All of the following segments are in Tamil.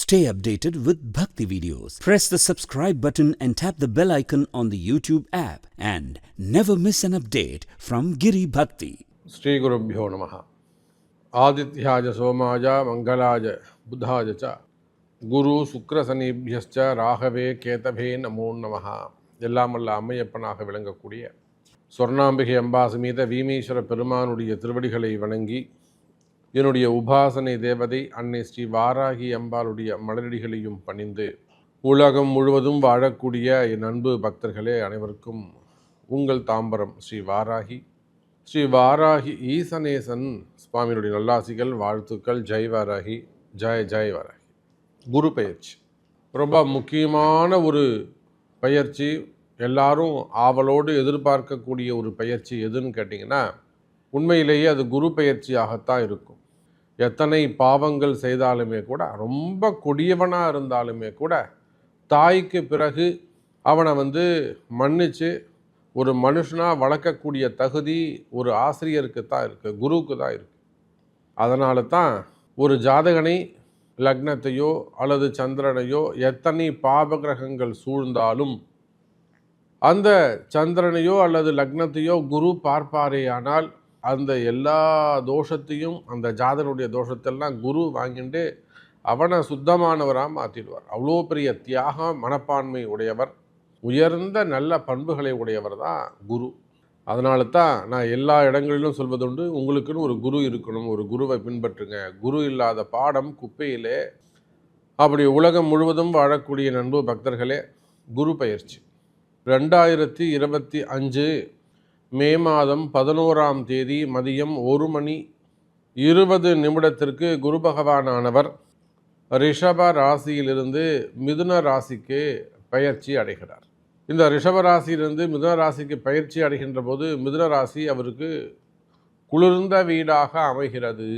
Stay updated with Bhakti videos. Press the subscribe button and tap the bell icon on the YouTube app and never miss an update from Giri Bhakti. Sri Gurubhyo Namaha. Adityaja Somaja Mangalaja Buddhaja Cha Guru Sukra Sanibhyascha Rahave Ketave Namo Namaha. எல்லாமல்ல அம்மையப்பனாக விளங்கக்கூடிய சொர்ணாம்பிகை அம்பா சமேத வீமேஸ்வர பெருமானுடைய திருவடிகளை வணங்கி என்னுடைய உபாசனை தேவதை அன்னை ஸ்ரீ வாராகி அம்பாளுடைய மலரடிகளையும் பணிந்து உலகம் முழுவதும் வாழக்கூடிய என் அன்பு பக்தர்களே அனைவருக்கும் உங்கள் தாம்பரம் ஸ்ரீ வாராகி ஈசனேசன் சுவாமியுடைய நல்லாசிகள் வாழ்த்துக்கள். ஜெய் வாராகி, ஜெய் வாராகி. குரு பயிற்சி ரொம்ப முக்கியமான ஒரு பயிற்சி. எல்லாரும் ஆவலோடு எதிர்பார்க்கக்கூடிய ஒரு பயிற்சி எதுன்னு கேட்டிங்கன்னா உண்மையிலேயே அது குரு பயிற்சியாகத்தான் இருக்கும். எத்தனை பாவங்கள் செய்தாலுமே கூட, ரொம்ப கொடியவனாக இருந்தாலுமே கூட, தாய்க்கு பிறகு அவனை மன்னித்து ஒரு மனுஷனாக வளர்க்கக்கூடிய தகுதி ஒரு ஆசிரியருக்கு தான் இருக்குது, குருவுக்கு தான் இருக்குது. அதனால தான் ஒரு ஜாதகனை லக்னத்தையோ அல்லது சந்திரனையோ எத்தனை பாபகிரகங்கள் சூழ்ந்தாலும் அந்த சந்திரனையோ அல்லது லக்னத்தையோ குரு பார்ப்பாரேயானால் அந்த எல்லா தோஷத்தையும், அந்த ஜாதகனுடைய தோஷத்தெல்லாம் குரு வாங்கிட்டு அவனை சுத்தமானவராக மாற்றிடுவார். அவ்வளோ பெரிய தியாக மனப்பான்மை உடையவர், உயர்ந்த நல்ல பண்புகளை உடையவர் தான் குரு. அதனால தான் நான் எல்லா இடங்களிலும் சொல்வதுண்டு, உங்களுக்குன்னு ஒரு குரு இருக்கணும், ஒரு குருவை பின்பற்றுங்க. குரு இல்லாத பாடம் குப்பையிலே. அப்படி உலகம் முழுவதும் வாழக்கூடிய நண்பு பக்தர்களே, குரு பயிற்சி 2025 மே மாதம் 11ஆம் தேதி மதியம் 1:20 குரு பகவானானவர் ரிஷப ராசியிலிருந்து மிதுன ராசிக்கு பயிற்சி அடைகிறார். இந்த ரிஷப ராசியிலிருந்து மிதுன ராசிக்கு பயிற்சி அடைகின்ற போது மிதுன ராசி அவருக்கு குளிர்ந்த வீடாக அமைகிறது.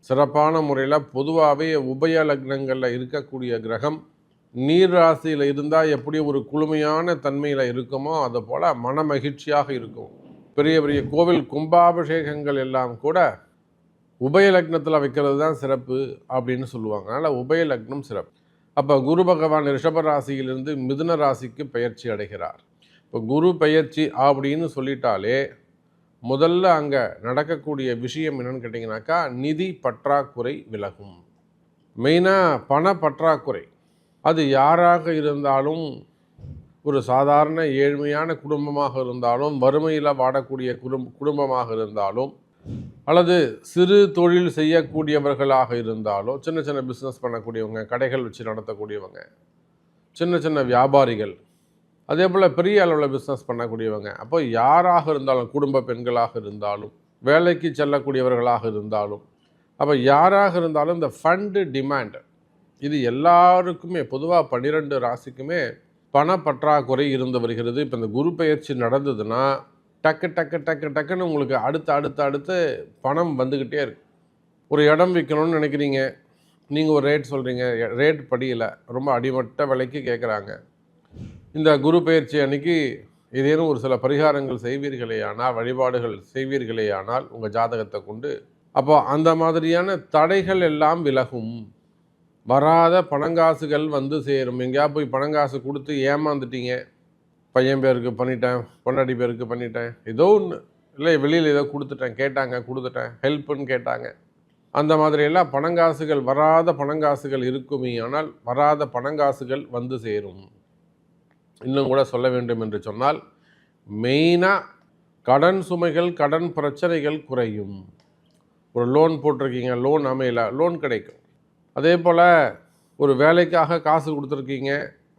சிறப்பான முறையில் பொதுவாகவே உபய லக்னங்களில் இருக்கக்கூடிய கிரகம் நீர் ராசியில் இருந்தால் எப்படி ஒரு குளுமையான தன்மையில் இருக்குமோ அது போல் மன மகிழ்ச்சியாக இருக்கும். பெரிய பெரிய கோவில் கும்பாபிஷேகங்கள் எல்லாம் கூட உபய லக்னத்தில் வைக்கிறது தான் சிறப்பு அப்படின்னு சொல்லுவாங்க. அதனால் உபய லக்னம் சிறப்பு. அப்போ குரு பகவான் ரிஷப ராசியிலிருந்து மிதுன ராசிக்கு பயிற்சி அடைகிறார். இப்போ குரு பயிற்சி அப்படின்னு சொல்லிட்டாலே முதல்ல அங்கே நடக்கக்கூடிய விஷயம் என்னன்னு கேட்டிங்கனாக்கா, நிதி பற்றாக்குறை விலகும். மெயினாக பண பற்றாக்குறை. அது யாராக இருந்தாலும், ஒரு சாதாரண ஏழ்மையான குடும்பமாக இருந்தாலும், வறுமையில் வாடக்கூடிய குடும்பமாக இருந்தாலும், அல்லது சிறு தொழில் செய்யக்கூடியவர்களாக இருந்தாலும், சின்ன சின்ன பிஸ்னஸ் பண்ணக்கூடியவங்க, கடைகள் வச்சு நடத்தக்கூடியவங்க, சின்ன சின்ன வியாபாரிகள், அதே போல் பெரிய அளவில் பிஸ்னஸ் பண்ணக்கூடியவங்க, அப்போ யாராக இருந்தாலும், குடும்ப பெண்களாக இருந்தாலும், வேலைக்கு செல்லக்கூடியவர்களாக இருந்தாலும், அப்போ யாராக இருந்தாலும் இந்த ஃபண்டு டிமாண்ட் இது எல்லாருக்குமே பொதுவாக 12 ராசிக்குமே பண பற்றாக்குறை இருந்து வருகிறது. இப்போ இந்த குரு பயிற்சி நடந்ததுன்னா டக்குன்னு உங்களுக்கு அடுத்து பணம் வந்துக்கிட்டே இருக்கு. ஒரு இடம் விற்கணும்னு நினைக்கிறீங்க, நீங்கள் ஒரு ரேட் சொல்கிறீங்க, ரேட் படியில் ரொம்ப அடிமட்ட விலைக்கு கேட்குறாங்க. இந்த குரு பயிற்சி அன்னைக்கு ஏதேனும் ஒரு சில பரிகாரங்கள் செய்வீர்களேயானால், வழிபாடுகள் செய்வீர்களேயானால் உங்கள் ஜாதகத்தை கொண்டு, அப்போ அந்த மாதிரியான தடைகள் எல்லாம் விலகும். வராத பணங்காசுகள் சேரும். எங்கேயா போய் பணங்காசு கொடுத்து ஏமாந்துட்டீங்க, பையன் பேருக்கு பண்ணிட்டேன், பொண்டாட்டி பேருக்கு பண்ணிட்டேன், ஏதோ ஒன்று இல்லை, வெளியில் ஏதோ கொடுத்துட்டேன், ஹெல்ப்புன்னு கேட்டாங்க, அந்த மாதிரியெல்லாம் பணங்காசுகள், வராத பணங்காசுகள் இருக்குமே. ஆனால் வராத பணங்காசுகள் சேரும். இன்னும் கூட சொல்ல வேண்டும் என்று சொன்னால், மெயினாக கடன் சுமைகள், கடன் பிரச்சனைகள் குறையும். ஒரு லோன் போட்டிருக்கீங்க, லோன் அமையல, லோன் கிடைக்கும். அதே போல் ஒரு வேலைக்காக காசு கொடுத்துருக்கீங்க,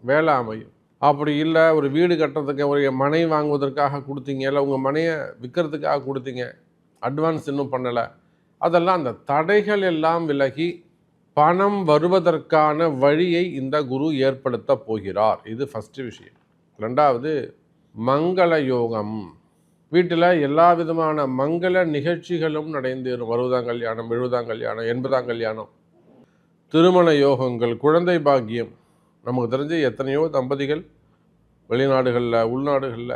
வேலை அமையும். அப்படி இல்லை, ஒரு வீடு கட்டுறதுக்கு, ஒரு மனை வாங்குவதற்காக கொடுத்தீங்க, இல்லை உங்கள் மனையை விற்கிறதுக்காக கொடுத்தீங்க, அட்வான்ஸ் இன்னும் பண்ணலை, அதெல்லாம் அந்த தடைகள் எல்லாம் விலகி பணம் வருவதற்கான வழியை இந்த குரு ஏற்படுத்த போகிறார். இது ஃபஸ்ட்டு விஷயம். ரெண்டாவது, மங்கள யோகம். வீட்டில் எல்லா விதமான மங்கள நிகழ்ச்சிகளும் நடந்தேறும். 60ஆம் கல்யாணம், 70ஆம் கல்யாணம், 80ஆம் கல்யாணம், திருமண யோகங்கள், குழந்தை பாக்கியம். நமக்கு தெரிஞ்ச எத்தனையோ தம்பதிகள் வெளிநாடுகளில், உள்நாடுகளில்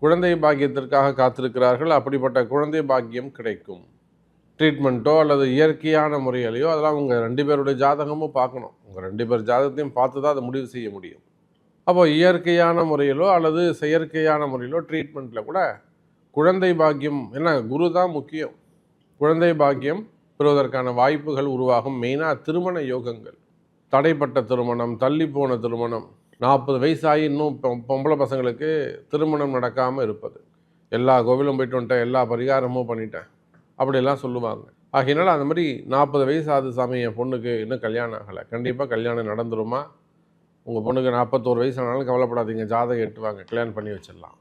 குழந்தை பாக்கியத்திற்காக காத்திருக்கிறார்கள். அப்படிப்பட்ட குழந்தை பாக்கியம் கிடைக்கும். ட்ரீட்மெண்ட்டோ அல்லது இயற்கையான முறையிலையோ அதெல்லாம் உங்கள் 2 பேருடைய ஜாதகமும் பார்க்கணும். உங்கள் 2 பேர் ஜாதகத்தையும் பார்த்து தான் அதை முடிவு செய்ய முடியும். அப்போ இயற்கையான முறையிலோ அல்லது செயற்கையான முறையிலோ ட்ரீட்மெண்ட்டில் கூட குழந்தை பாக்கியம், ஏன்னா குரு தான் முக்கியம். குழந்தை பாக்கியம் பெறுவதற்கான வாய்ப்புகள் உருவாகும். மெயினாக திருமண யோகங்கள், தடைப்பட்ட திருமணம், தள்ளி போன திருமணம், 40 வயசாகி இன்னும் பொம்பளை பசங்களுக்கு திருமணம் நடக்காமல் இருப்பது, எல்லா கோவிலும் போயிட்டு வந்துட்டேன், எல்லா பரிகாரமும் பண்ணிட்டேன் அப்படிலாம் சொல்லுவாங்க. ஆகையினால அந்த மாதிரி 40 வயசு ஆகுது சாமி, என் பொண்ணுக்கு இன்னும் கல்யாணம் ஆகலை, கண்டிப்பாக கல்யாணம் நடந்துருமா? உங்கள் பொண்ணுக்கு 41 வயசு ஆனாலும் கவலைப்படாதீங்க, ஜாதகம் எட்டுவாங்க, கல்யாணம் பண்ணி வச்சிடலாம்.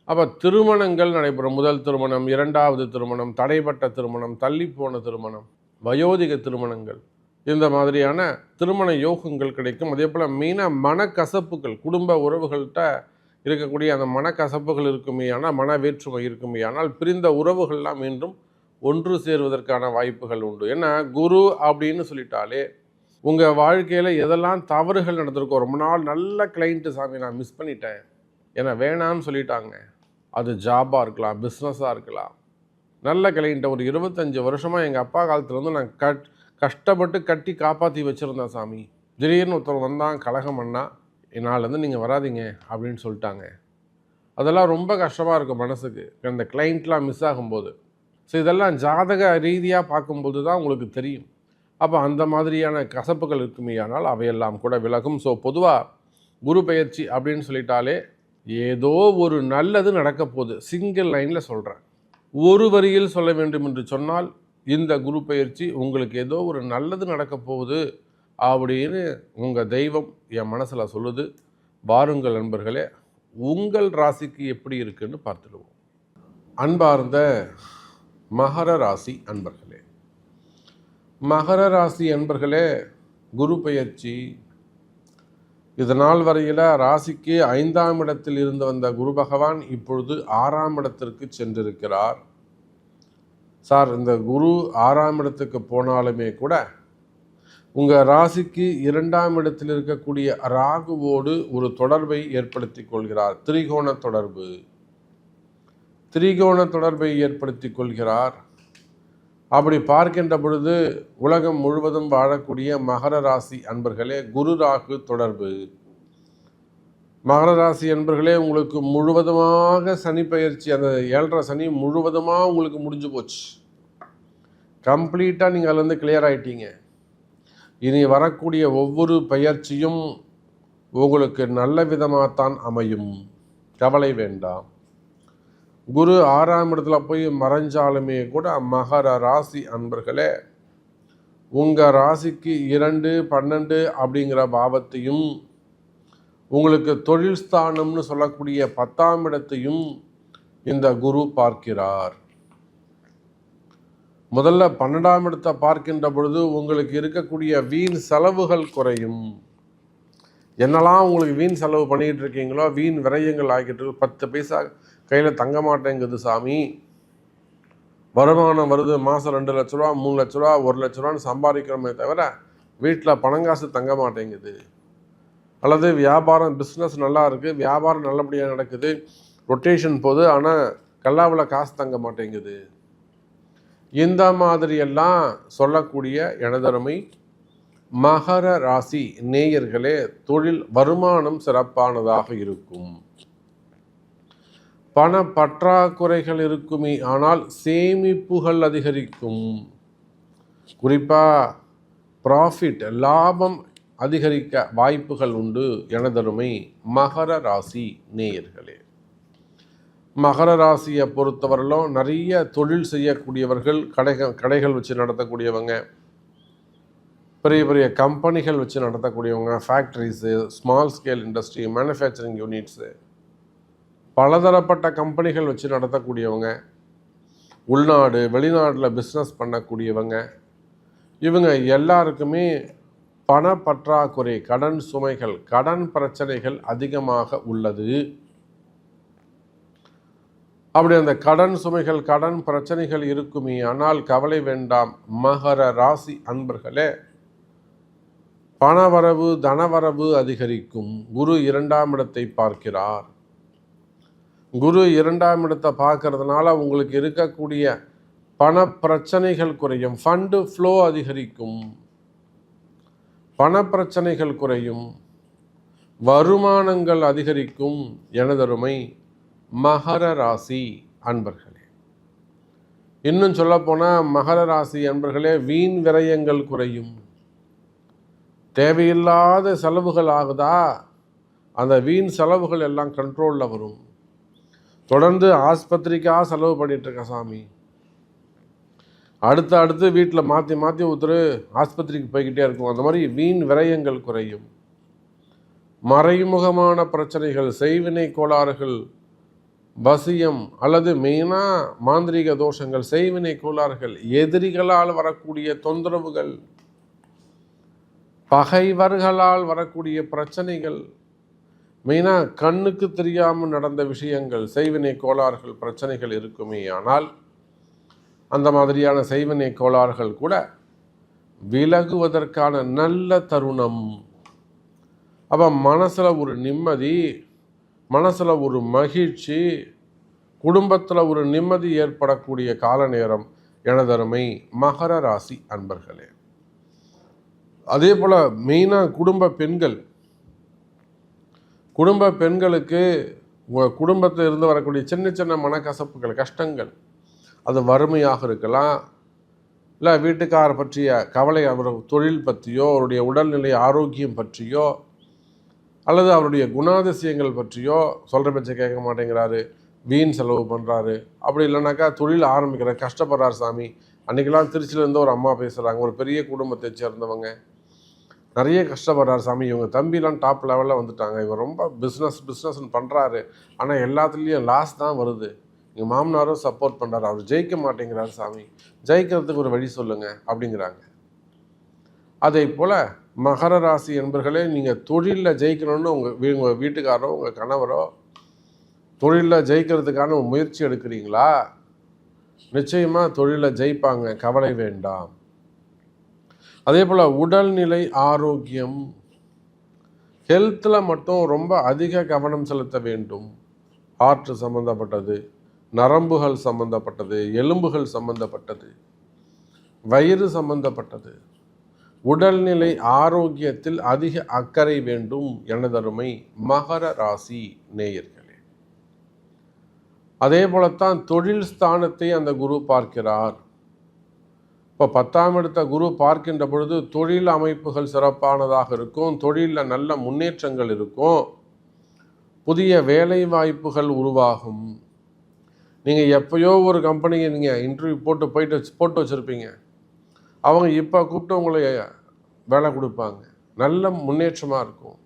அப்போ திருமணங்கள் நடைபெறும். முதல் திருமணம், 2வது திருமணம், தடைப்பட்ட திருமணம், தள்ளிப்போன திருமணம், வயோதிக திருமணங்கள், இந்த மாதிரியான திருமண யோகங்கள் கிடைக்கும். அதே போல் மெயினாக மனக்கசப்புகள், குடும்ப உறவுகள்கிட்ட இருக்கக்கூடிய அந்த மனக்கசப்புகள் இருக்குமே ஆனால், மன வேற்றுமை இருக்குமே ஆனால், பிரிந்த உறவுகள்லாம் மீண்டும் ஒன்று சேருவதற்கான வாய்ப்புகள் உண்டு. ஏன்னா குரு அப்படின்னு சொல்லிட்டாலே உங்கள் வாழ்க்கையில் எதெல்லாம் தவறுகள் நடந்திருக்கோ, ரொம்ப நாள் நல்ல கிளைண்ட்டு சாமி நான் மிஸ் பண்ணிட்டேன், ஏன்னா வேணான்னு சொல்லிட்டாங்க, அது ஜாபாக இருக்கலாம், பிஸ்னஸாக இருக்கலாம், நல்ல கிளைண்ட்டை ஒரு 25 வருஷமாக எங்கள் அப்பா காலத்துலேருந்து நான் கஷ்டப்பட்டு கட்டி காப்பாற்றி வச்சுருந்தேன் சாமி, திடீர்னு ஒருத்தர் வந்தான் கலகம் பண்ணா, என்னாலேருந்து நீங்கள் வராதிங்க அப்படின்னு சொல்லிட்டாங்க. அதெல்லாம் ரொம்ப கஷ்டமாக இருக்கும் மனசுக்கு, அந்த கிளைண்ட்லாம் மிஸ் ஆகும்போது. ஸோ இதெல்லாம் ஜாதக ரீதியாக பார்க்கும்போது தான் உங்களுக்கு தெரியும். அப்போ அந்த மாதிரியான கசப்புகள் இருக்குமே ஆனால் அவையெல்லாம் கூட விலகும். ஸோ பொதுவாக குரு பெயர்ச்சி அப்படின்னு சொல்லிட்டாலே ஏதோ ஒரு நல்லது நடக்க போகுது. சிங்கிள் லைனில் சொல்கிறேன், ஒரு வரியில் சொல்ல வேண்டும் என்று சொன்னால் இந்த குரு பெயர்ச்சி உங்களுக்கு ஏதோ ஒரு நல்லது நடக்க போகுது அப்படின்னு உங்கள் தெய்வம் என் மனசில் சொல்லுது. வாருங்கள் நண்பர்களே, உங்கள் ராசிக்கு எப்படி இருக்குன்னு பார்த்துடுவோம். அன்பார்ந்த மகர ராசி அன்பர்களே, மகர ராசி அன்பர்களே, குரு பெயர்ச்சி இதனால் வரையில் ராசிக்கு 5ஆம் இடத்தில் இருந்து வந்த குரு பகவான் இப்பொழுது 6ஆம் இடத்திற்கு சென்றிருக்கிறார். சார், இந்த குரு 6ஆம் இடத்துக்கு போனாலுமே கூட உங்கள் ராசிக்கு 2ஆம் இடத்தில் இருக்கக்கூடிய ராகுவோடு ஒரு தொடர்பை ஏற்படுத்தி கொள்கிறார். திரிகோண தொடர்பை ஏற்படுத்தி கொள்கிறார். அப்படி பார்க்கின்ற பொழுது உலகம் முழுவதும் வாழக்கூடிய மகர ராசி அன்பர்களே, குரு ராகு தொடர்பு. மகர ராசி அன்பர்களே, உங்களுக்கு முழுவதுமாக சனி பயிற்சி, அந்த 7.5 சனி முழுவதுமாக உங்களுக்கு முடிஞ்சு போச்சு. கம்ப்ளீட்டாக நீங்கள் அதுலேருந்து கிளியர் ஆகிட்டீங்க. இனி வரக்கூடிய ஒவ்வொரு பயிற்சியும் உங்களுக்கு நல்ல விதமாகத்தான் அமையும், கவலை வேண்டாம். குரு 6ஆம் இடத்துல போய் மறைஞ்சாலுமே கூட மகர ராசி அன்பர்களே, உங்கள் ராசிக்கு 2, 12 அப்படிங்கிற பாவத்தையும், உங்களுக்கு தொழில் ஸ்தானம்னு சொல்லக்கூடிய 10ஆம் இடத்தையும் இந்த குரு பார்க்கிறார். முதல்ல 12ஆம் இடத்தை பார்க்கின்ற பொழுது உங்களுக்கு இருக்கக்கூடிய வீண் செலவுகள் குறையும். என்னெல்லாம் உங்களுக்கு வீண் செலவு பண்ணிக்கிட்டு இருக்கீங்களோ, வீண் விரயங்கள் ஆகிட்டு இருக்கு. 10 பைசா கையில் தங்க மாட்டேங்குது சாமி, வருமானம் வருது, மாதம் 2 லட்ச ரூபா, 3 லட்ச ரூபா, 1 லட்ச ரூபான்னு சம்பாதிக்கிறோமே தவிர வீட்டில் பணங்காசு தங்க மாட்டேங்குது. அல்லது வியாபாரம், பிஸ்னஸ் நல்லா இருக்குது, வியாபாரம் நல்லபடியாக நடக்குது, ரொட்டேஷன் போகுது, ஆனால் கல்லாவில் காசு தங்க மாட்டேங்குது. இந்த மாதிரியெல்லாம் சொல்லக்கூடிய எனதருமை மகர ராசி நேயர்களே, தொழில் வருமானம் சிறப்பானதாக இருக்கும். பண பற்றாக்குறைகள் இருக்குமே ஆனால் சேமிப்புகள் அதிகரிக்கும். குறிப்பாக ப்ராஃபிட், லாபம் அதிகரிக்க வாய்ப்புகள் உண்டு எனதருமை மகர ராசி நேயர்களே. மகர ராசியை பொறுத்தவரையிலும் நிறைய தொழில் செய்யக்கூடியவர்கள், கடைகள் வச்சு நடத்தக்கூடியவங்க, பெரிய பெரிய கம்பெனிகள் வச்சு நடத்தக்கூடியவங்க, factories, small scale industry, manufacturing units, பலதரப்பட்ட கம்பெனிகள் வச்சு நடத்தக்கூடியவங்க, உள்நாடு வெளிநாட்டில் பிஸ்னஸ் பண்ணக்கூடியவங்க, இவங்க எல்லாருக்குமே பண பற்றாக்குறை, கடன் சுமைகள், கடன் பிரச்சனைகள் அதிகமாக உள்ளது. அப்படி அந்த கடன் சுமைகள், கடன் பிரச்சனைகள் இருக்குமே ஆனால் கவலை வேண்டாம் மகர ராசி அன்பர்களே, பணவரவு தனவரவு அதிகரிக்கும். குரு 2ஆம் இடத்தை பார்க்கிறார். குரு 2ஆம் இடத்தை பார்க்கறதுனால உங்களுக்கு இருக்கக்கூடிய பண பிரச்சனைகள் குறையும். ஃபண்டு ஃப்ளோ அதிகரிக்கும். பண பிரச்சனைகள் குறையும். வருமானங்கள் அதிகரிக்கும். எனதருமை மகர ராசி அன்பர்களே, இன்னும் சொல்லப்போனால் மகர ராசி அன்பர்களே, வீண் விரயங்கள் குறையும். தேவையில்லாத செலவுகள் ஆகுதா, அந்த வீண் செலவுகள் எல்லாம் கண்ட்ரோலில் வரும். தொடர்ந்து ஆஸ்பத்திரிக்காக செலவு பண்ணிகிட்ருக்க சாமி, அடுத்து வீட்டில் மாற்றி மாற்றி ஒருத்தர் ஆஸ்பத்திரிக்கு போய்கிட்டே இருக்கும். அந்த மாதிரி வீண் விரயங்கள் குறையும். மறைமுகமான பிரச்சனைகள், செய்வினை கோளாறுகள், வசியம் அல்லது மெயினாக மாந்திரீக தோஷங்கள், செய்வினை கோளாறுகள், எதிரிகளால் வரக்கூடிய தொந்தரவுகள், பகைவர்களால் வரக்கூடிய பிரச்சனைகள், மெயினாக கண்ணுக்கு தெரியாமல் நடந்த விஷயங்கள், செய்வினை கோளாறுகள், பிரச்சனைகள் இருக்குமே. ஆனால் அந்த மாதிரியான செய்வினை கோளாறுகள் கூட விலகுவதற்கான நல்ல தருணம். அப்போ மனசில் ஒரு நிம்மதி, மனசில் ஒரு மகிழ்ச்சி, குடும்பத்தில் ஒரு நிம்மதி ஏற்படக்கூடிய கால நேரம் எனதருமை மகர ராசி அன்பர்களே. அதே போல் மெயினாக குடும்ப பெண்களுக்கு உங்கள் குடும்பத்தில் இருந்து வரக்கூடிய சின்ன சின்ன மனக்கசப்புகள், கஷ்டங்கள், அது வறுமையாக இருக்கலாம், இல்லை வீட்டுக்காரர் பற்றிய கவலை, அவர் தொழில் பற்றியோ, அவருடைய உடல்நிலை ஆரோக்கியம் பற்றியோ, அல்லது அவருடைய குணாதிசயங்கள் பற்றியோ, சொல்கிற பேச்சை கேட்க மாட்டேங்கிறாரு, வீண் செலவு பண்ணுறாரு, அப்படி இல்லைனாக்கா தொழில் ஆரம்பிக்கிற கஷ்டப்படுறாரு சாமி. அன்றைக்கெல்லாம் திருச்சியிலேருந்து ஒரு அம்மா பேசுகிறாங்க, ஒரு பெரிய குடும்பத்தை சேர்ந்தவங்க, நிறைய கஷ்டப்படுறாரு சாமி, இவங்க தம்பிலாம் டாப் லெவலில் வந்துட்டாங்க, இவர் ரொம்ப பிஸ்னஸ்ன்னு பண்ணுறாரு, ஆனால் எல்லாத்துலேயும் லாஸ் தான் வருது, எங்கள் மாமனாரும் சப்போர்ட் பண்ணுறாரு, அவர் ஜெயிக்க மாட்டேங்கிறார் சாமி, ஜெயிக்கிறதுக்கு ஒரு வழி சொல்லுங்கள் அப்படிங்கிறாங்க. அதே போல் மகர ராசி என்பர்களே, நீங்கள் தொழிலில் ஜெயிக்கணும்னு உங்கள் வீட்டுக்காரோ உங்கள் கணவரோ தொழிலில் ஜெயிக்கிறதுக்கான முயற்சி எடுக்கிறீங்களா? நிச்சயமாக தொழிலில் ஜெயிப்பாங்க, கவலை வேண்டாம். அதே போல் உடல்நிலை ஆரோக்கியம், ஹெல்த்தில் மட்டும் ரொம்ப அதிக கவனம் செலுத்த வேண்டும். ஹார்ட் சம்மந்தப்பட்டது, நரம்புகள் சம்பந்தப்பட்டது, எலும்புகள் சம்பந்தப்பட்டது, வயிறு சம்பந்தப்பட்டது, உடல்நிலை ஆரோக்கியத்தில் அதிக அக்கறை வேண்டும் எனதருமை மகர ராசி நேயர்களே. அதே போலத்தான் தொழில் ஸ்தானத்தை அந்த குரு பார்க்கிறார். இப்போ 10ஆம் இடத்த குரு பார்க்கின்ற பொழுது தொழில் அமைப்புகள் சிறப்பானதாக இருக்கும், தொழிலில் நல்ல முன்னேற்றங்கள் இருக்கும், புதிய வேலை வாய்ப்புகள் உருவாகும். நீங்கள் எப்போயோ ஒரு கம்பெனிக்கு நீங்கள் இன்டர்வியூ போட்டு வச்சுருப்பீங்க, அவங்க இப்போ கூப்பிட்டு உங்களை வேலை கொடுப்பாங்க, நல்ல முன்னேற்றமாக இருக்கும்.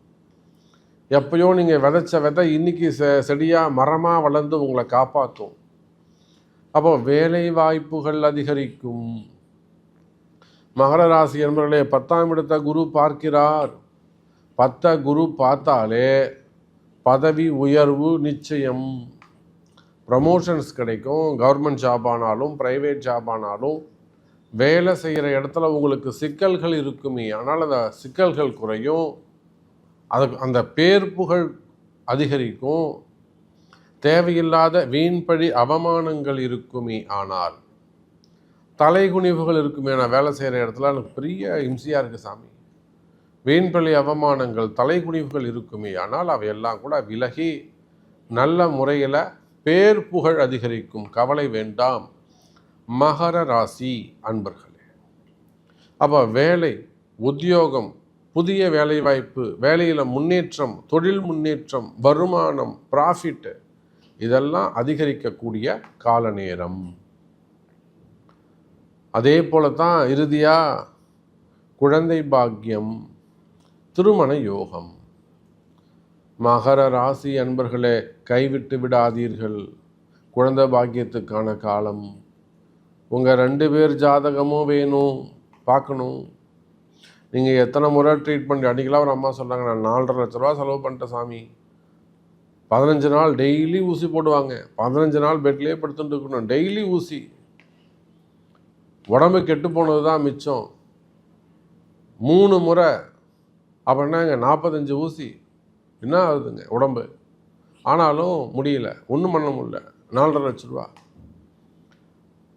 எப்போயோ நீங்கள் விதைச்ச விதை இன்றைக்கி செடியாக மரமாக வளர்ந்து உங்களை காப்பாற்றும். அப்போ வேலை வாய்ப்புகள் அதிகரிக்கும். மகர ராசி என்பவர்களே, 10ஆம் இடத்தை குரு பார்க்கிறார். 10 குரு பார்த்தாலே பதவி உயர்வு நிச்சயம், ப்ரமோஷன்ஸ் கிடைக்கும். கவர்மெண்ட் ஜாப் ஆனாலும் ப்ரைவேட் ஜாப் ஆனாலும் வேலை செய்கிற இடத்துல உங்களுக்கு சிக்கல்கள் இருக்குமே, ஆனால் அந்த சிக்கல்கள் குறையும், அந்த பேர் புகழ் அதிகரிக்கும். தேவையில்லாத வீண்பழி அவமானங்கள் இருக்குமே, ஆனால் தலைகுனிவுகள் இருக்குமே. நான் வேலை செய்கிற இடத்துல எனக்கு பெரிய இம்சையாக இருக்குது சாமி, வீண்பழி அவமானங்கள் தலைகுனிவுகள் இருக்குமே, ஆனால் அவையெல்லாம் கூட விலகி நல்ல முறையில் பேர் புகழ் அதிகரிக்கும். கவலை வேண்டாம் மகர ராசி அன்பர்களே. அப்போ வேலை, உத்தியோகம், புதிய வேலை வாய்ப்பு, வேலையில் முன்னேற்றம், தொழில் முன்னேற்றம், வருமானம், ப்ராஃபிட்டு, இதெல்லாம் அதிகரிக்கக்கூடிய கால நேரம். அதே போல தான் இறுதியாக குழந்தை பாக்கியம், திருமண யோகம். மகர ராசி அன்பர்களே, கைவிட்டு விடாதீர்கள், குழந்தை பாக்கியத்துக்கான காலம். உங்கள் 2 பேர் ஜாதகமும் வேணும், பார்க்கணும். நீங்கள் எத்தனை முறை ட்ரீட்மெண்ட், அன்றைக்கெல்லாம் ஒரு அம்மா சொன்னாங்க, நான் 4.5 லட்ச ரூபா செலவு பண்ணிட்டேன் சாமி, 15 நாள் டெய்லி ஊசி போடுவாங்க, 15 நாள் பெட்லேயே படுத்துட்டு இருக்கணும், டெய்லி ஊசி, உடம்பு கெட்டு போனது தான் மிச்சம். 3 முறை அப்படின்னாங்க 45 ஊசி, என்ன ஆகுதுங்க உடம்பு? ஆனாலும் முடியல, ஒன்றும் பண்ண முடியல. 4.5 லட்ச ரூபா.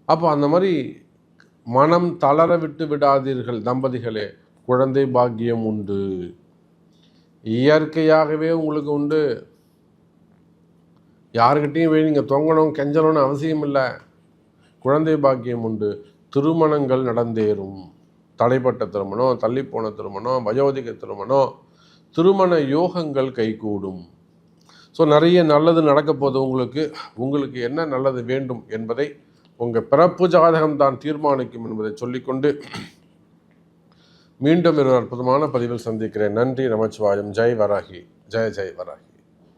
அப்போ அந்த மாதிரி மனம் தளர விட்டு விடாதீர்கள் தம்பதிகளே. குழந்தை பாக்கியம் உண்டு, இயற்கையாகவே உங்களுக்கு உண்டு. யாருக்கிட்டையும் போய் நீங்கள் தொங்கணும் கெஞ்சணும்னு அவசியம் இல்லை. குழந்தை பாக்கியம் உண்டு. திருமணங்கள் நடந்தேறும். தடைப்பட்ட திருமணம், தள்ளிப்போன திருமணம், வயோதிக திருமணம், திருமண யோகங்கள் கைகூடும். ஸோ நிறைய நல்லது நடக்க போகுது உங்களுக்கு. உங்களுக்கு என்ன நல்லது வேண்டும் என்பதை உங்கள் பிறப்பு ஜாதகம் தான் தீர்மானிக்கும் என்பதை சொல்லிக்கொண்டு மீண்டும் ஒரு அற்புதமான பதிவில் சந்திக்கிறேன். நன்றி. நமச்சிவாயம். ஜெய் வராகி. ஜெய ஜெய் வராகி.